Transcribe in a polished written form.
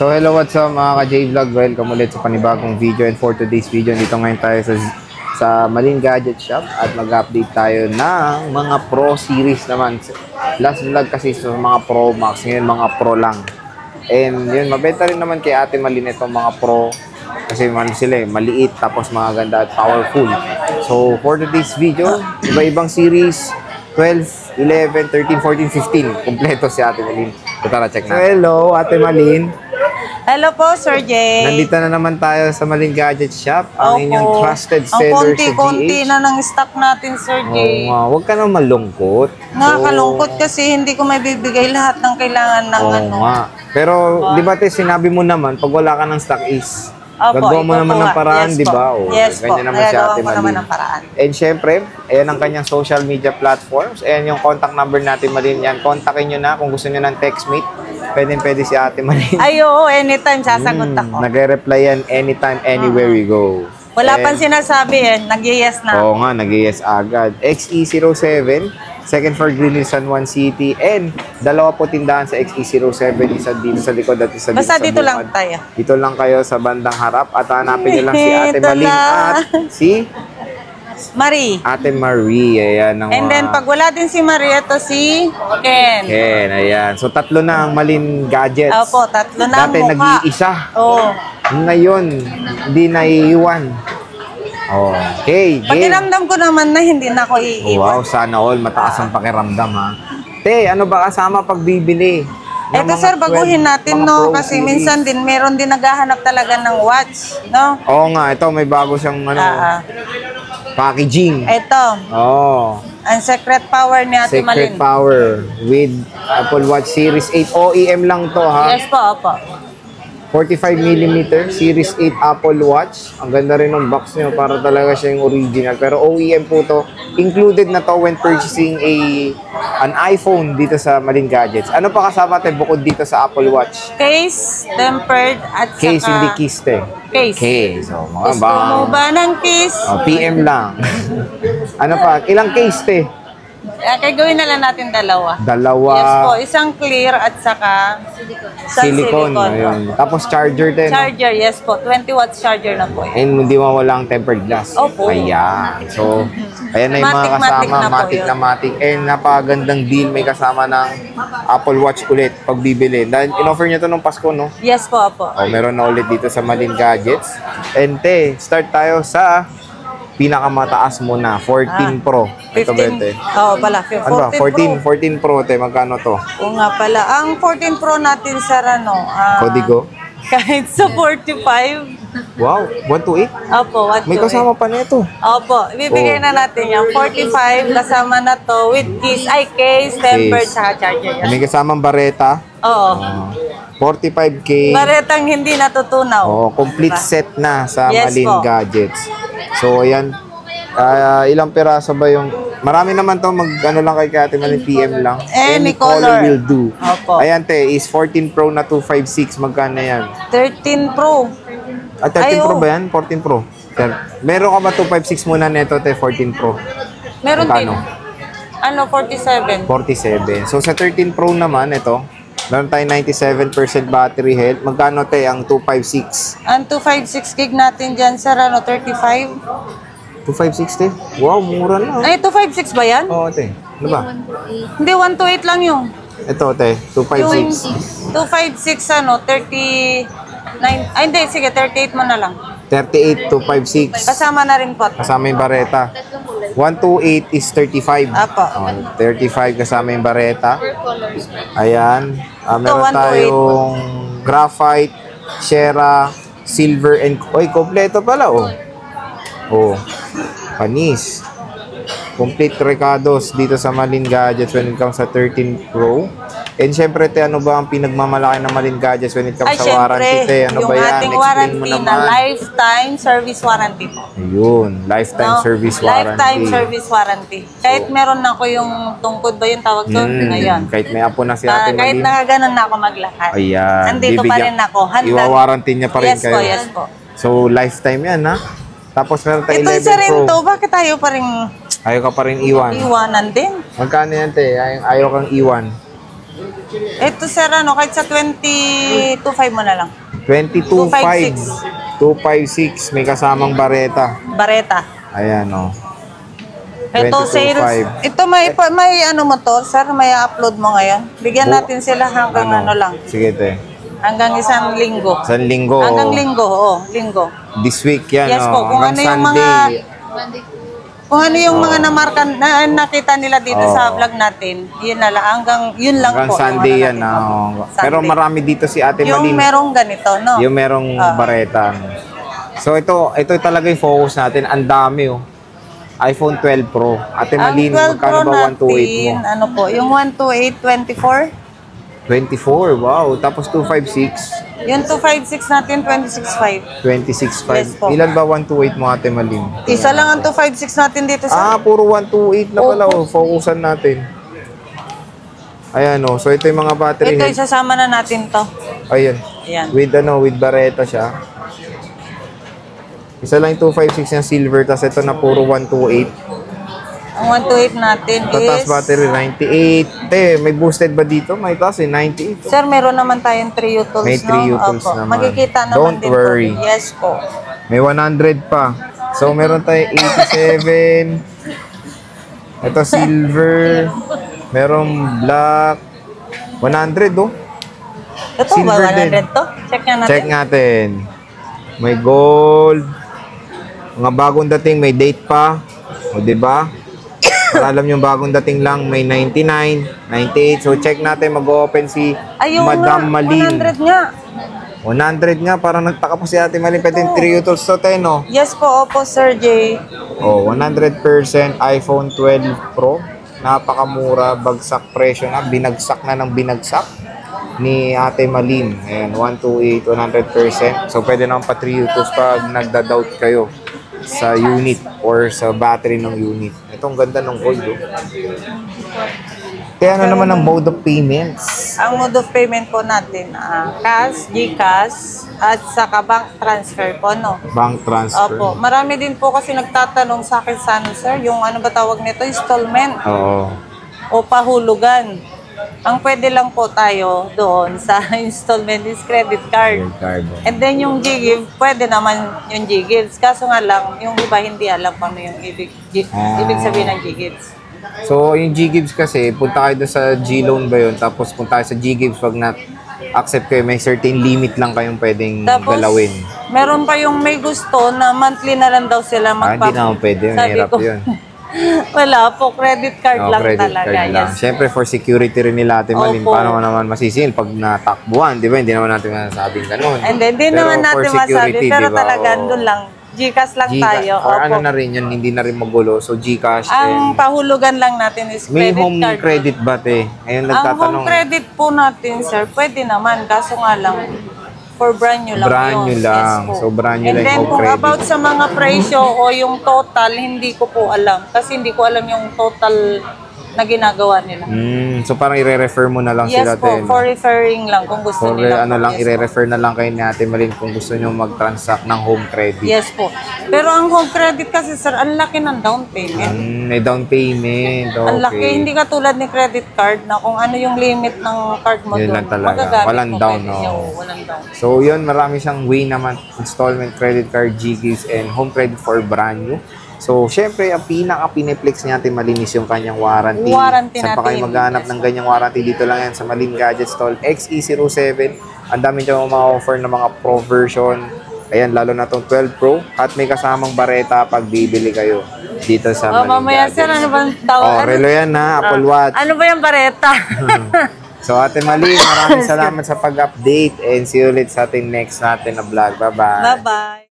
So hello, what's up mga ka-J-Vlog? Welcome ulit sa panibagong video, and for today's video, dito ngayon tayo sa Malin Gadget Shop at mag-update tayo ng mga Pro series naman. Last vlog kasi sa mga Pro Max, ngayon mga Pro lang. And yun, mabenta rin naman kay Ate Malin itong mga Pro kasi sila maliit tapos mga ganda at powerful. So for today's video, iba-ibang series, 12, 11, 13, 14, 15. Kompleto si Ate Malin. So tara, check na. So, hello, Ate Malin. Hello po, Sir Jay. Nandito na naman tayo sa Malin Gadget Shop. Ang inyong trusted seller sa GH. Ang konti-konti na ng stock natin, Sir Jay. Huwag ka na malungkot. Nakakalungkot kasi hindi ko may bibigay lahat ng kailangan ng ano. Pero, di ba sinabi mo naman, pag wala ka ng stock is, gagawa mo naman ng paraan, di ba? Yes po, nagagawa ko naman ng paraan. And syempre, ayan ang kanyang social media platforms. Ayan yung contact number natin, Malin. Yan, kontakin nyo na kung gusto nyo ng TextMate. Pwede si Ate Malin. Ay, oo, anytime sasagot ako. Nagre-reply yan anytime, anywhere we go. Wala pang sinasabi nag-yes na. Oo nga, nag-yes agad. XE07, second floor Greenhill, San Juan City. And dalawa po tindahan sa XE07, isa dito sa likod at isa basta dito sa lang tayo. Dito lang kayo sa bandang harap at hanapin nyo lang si Ate Malin at si Marie. Ate Marie, ayan. And then, pag wala din si Marie, ito si Ken. Ken, ayan. So, tatlo na ang Malin Gadgets. Opo, tatlo na ang dati nag-iisa. Oo. Ngayon, hindi naiiwan. Okay, game. Pakiramdam ko naman na hindi na ako iiwan. Wow, sana all. Mataas ang pakiramdam, ha. Te, ano ba kasama pag bibili? Eto sir, baguhin natin, no? Kasi minsan din, meron din naghahanap talaga ng watch, no? Oo nga, ito may bago siyang packaging. Ito. Ang secret power ni Ate Malin. Secret power with Apple Watch Series 8. OEM lang to, ha? Yes po, opo. 45mm Series 8 Apple Watch. Ang ganda rin ng box niyo, para talaga siya yung original. Pero OEM po to. Included na to when purchasing an iPhone dito sa Malin Gadgets. Ano pa kasama tayo bukod dito sa Apple Watch? Case, tempered, at case, saka... hindi case, te. Case. Case. So, mga gusto mo ba ng case? PM lang. Ano pa? Ilang case, te? Kaya gawin na lang natin dalawa. Dalawa. Yes po, isang clear at saka silicone. Ayun. Tapos charger din. Charger, yes po. 20 watts charger na po. And hindi mawala ang tempered glass. Opo. Ayan. So, ayan na yung mga kasama. Matic na matic. And napakagandang deal. May kasama ng Apple Watch ulit pag bibili. Dahil in-offer niya to nung Pasko, no? Yes po, opo. Meron na ulit dito sa Malin Gadgets. And start tayo sa pinakamataas mo na, 14 Pro. 15. Ito ba ito? Oo pala, 14 Pro. 14 Pro, magkano to? Oo nga pala. Ang 14 Pro natin, sir, Kodigo? Kahit sa 45. Wow, 128? Opo, 128. May kasama pa nito. Opo, ibibigay na natin yan. 45, kasama na to with case, tempered, sa charger yan. May kasamang bareta. Oo. 45K. Baretang hindi natutunaw. Complete set na sa Malin Gadgets. So, ayan. Ilang piraso ba yung... Marami naman to, ano lang kay Ate Malin, PM lang. Any color will do. Opo. Ayan, is 14 Pro na 256. Magkano yan? 13 Pro. 13 Pro ba yan? 14 Pro. Meron ka ba 256 muna neto, 14 Pro? Meron magkano? din. 47. 47. So, sa 13 Pro naman, ito, meron tayong 97% battery health. Magkano ang 256? Ang 256 gig natin dyan, sir, 35? 256, Wow, mura na. Ay, 256 ba yan? Oo, Ano ba? Hindi, 128 lang yung. Ito, 256. 256, 39. Ay, hindi, sige, 38 mo na lang. 38, 256. Kasama na rin po. Kasama yung bareta. 128 is 35. Apo. 35 kasama yung bareta. Ayan. Meron tayong graphite, Shera, silver, and... Oy, kompleto pala, panis. Complete Ricardos dito sa Malin Gadgets when it comes sa 13 Pro. And syempre, ano ba ang pinagmamalaki ng Malin Gadgets when it comes sa warranty, Ano ba yan? Yung ating warranty na lifetime service warranty po. Ayun, lifetime service warranty. Lifetime service warranty. Kahit meron na ko yung tungkod ba yung tawag doon? Ngayon. Kahit may apo na si Ate Malin. Kahit nakaganon na ako maglakad. Ayan. Nandito pa rin ako. Iwawarranty niya pa rin kayo. Yes po. So, lifetime yan, ha? Tapos meron tayo 11 Pro. Ito isa rin to. Bakit tayo pa rin... Ayaw ka pa rin iwan. Iwanan din. Magkano yan, te? Ayaw kang iwan. Ito sir, ano, kahit sa 22.5 mo na lang. 22.5. 256. May kasamang bareta. Bareta. Ayan, oh. Ito, sales. 22.5. Ito, may ano mo to, sir, may upload mo ngayon. Bigyan natin sila hanggang ano lang. Sige, te. Hanggang isang linggo. Isang linggo. Hanggang linggo, linggo. This week yan, Yes po, kung ano yung mga namarka na nakita nila dito sa vlog natin, yun na lang, yun lang hanggang po. Sunday yan, Pero marami dito si Ate yung Malin. Yung merong ganito, no? Yung merong bareta. So ito talaga yung focus natin. Ang dami, iPhone 12 Pro. Ate Malin, magkano ba 128 mo? Ano po, yung 128, 24? 24, wow. Tapos 256. Yung 256 natin, 26.5. 26.5. Yes po. Ilan ba 128 mo, Ate Malin? Isa lang ang 256 natin dito sa... Puro 128 na pala. Focusan natin. Ayan, So ito yung mga battery. Ito, isasama na natin to. Ayan. Ayan. With bareta siya. Isa lang yung 256 yung silver. Tapos ito na puro 128. Ang 128 natin Tatas is... battery, 98. May boosted ba dito? May taas 98. Sir, meron naman tayong 3 utils, May 3 utils naman. Makikita naman Don't din worry. po. Yes po. May 100 pa. So, meron tayong 87. Ito, silver. Merong black. 100, Ito Silver ba, 100 din. to? Check nga natin. Check natin. May gold. Mga bagong dating, may date pa. O, diba? Para alam yung bagong dating lang, may 99, 98. So, check natin. Mag-open si Madam Malin. 100 nga. 100 nga. Parang nagtaka po si Ate Malin. Pwede yung 3 utils to 10, Yes po, opo, Sir Jay. 100% iPhone 12 Pro. Napakamura. Bagsak presyo na. Binagsak na ng binagsak ni Ate Malin. Ayan, 128, 100%. So, pwede naman pa 3 utils pag nagda-doubt kayo sa unit or sa battery ng unit. Itong ganda ng gold, Kaya ano naman ang mode of payments? Ang mode of payment po natin, cash, GCash, at saka bank transfer po, no? Bank transfer. Opo. Marami din po kasi nagtatanong sa akin sana, sir, yung ano ba tawag nito? Installment. Oo. O pahulugan. Ang pwede lang po tayo doon sa installment is credit card. And then yung G-Give, pwede naman yung G-Gives. Kaso nga lang, yung iba hindi alam kung ano yung ibig sabihin ng G-Gives. So, yung G-Gives kasi, punta kayo doon sa G-Loan ba yun? Tapos punta kayo sa G-Gives pag na-accept kayo, may certain limit lang kayong pwedeng galawin. Meron pa yung may gusto na monthly na lang daw sila Hindi naman pwede yun. Hirap yun. Wala po, credit card lang credit talaga. Card lang. Yes. Siyempre, for security rin nila Ate Malin, Opo. paano naman masisingil pag natakbuhan, di ba? Hindi naman natin masasabing ganun. And then, hindi Pero naman natin for security, masabi, pero diba? talaga doon lang. GCash lang tayo. Or Opo. ano na rin yun, hindi na rin magulo. So, GCash. Ang pahulugan lang natin is May credit home card. credit ba, te? Ngayon Ang nagtatanong. home credit po natin, sir, pwede naman. Kaso nga lang, for brand new lang Brand yun. new lang. po. So, brand new And lang then, yung home kung credit. about sa mga presyo o yung total, hindi ko po alam. Kasi hindi ko alam yung total na ginagawa nila. So, parang i-refer mo na lang Yes sila, po, te. for referring lang kung gusto For nila. ano lang, Yes po. i-refer na lang kayo ni Ate Malin kung gusto nyo mag-transact ng home credit. Yes po. Pero ang home credit kasi, sir, ang laki ng down payment. May down payment. Okay. Ang laki, hindi katulad ni credit card na kung ano yung limit ng card mo Yun doon. lang talaga. Magagamit Walang mo down, pwede no? niya. Walang down. So, yun, marami siyang way naman. Installment, credit card, G-Gives, and home credit for brand new. So, syempre, ang pinaka-piniplex niya natin malinis yung kanyang warranty. Warranty Saan pa kayo natin. maghanap ng ganyang warranty? Dito lang yan sa Malin Gadget Stall XE07. Ang dami niyo ma-offer ng mga Pro version. Ayan, lalo na itong 12 Pro. At may kasamang bareta pag bibili kayo dito sa Malin Mamaya, Gadget. sir, ano bang tawag? Relo yan ha, Apple Watch. Ano ba yung bareta? So, Ate Malin, maraming salamat sa pag-update and see you ulit sa ating next natin na vlog. Bye-bye. Bye-bye.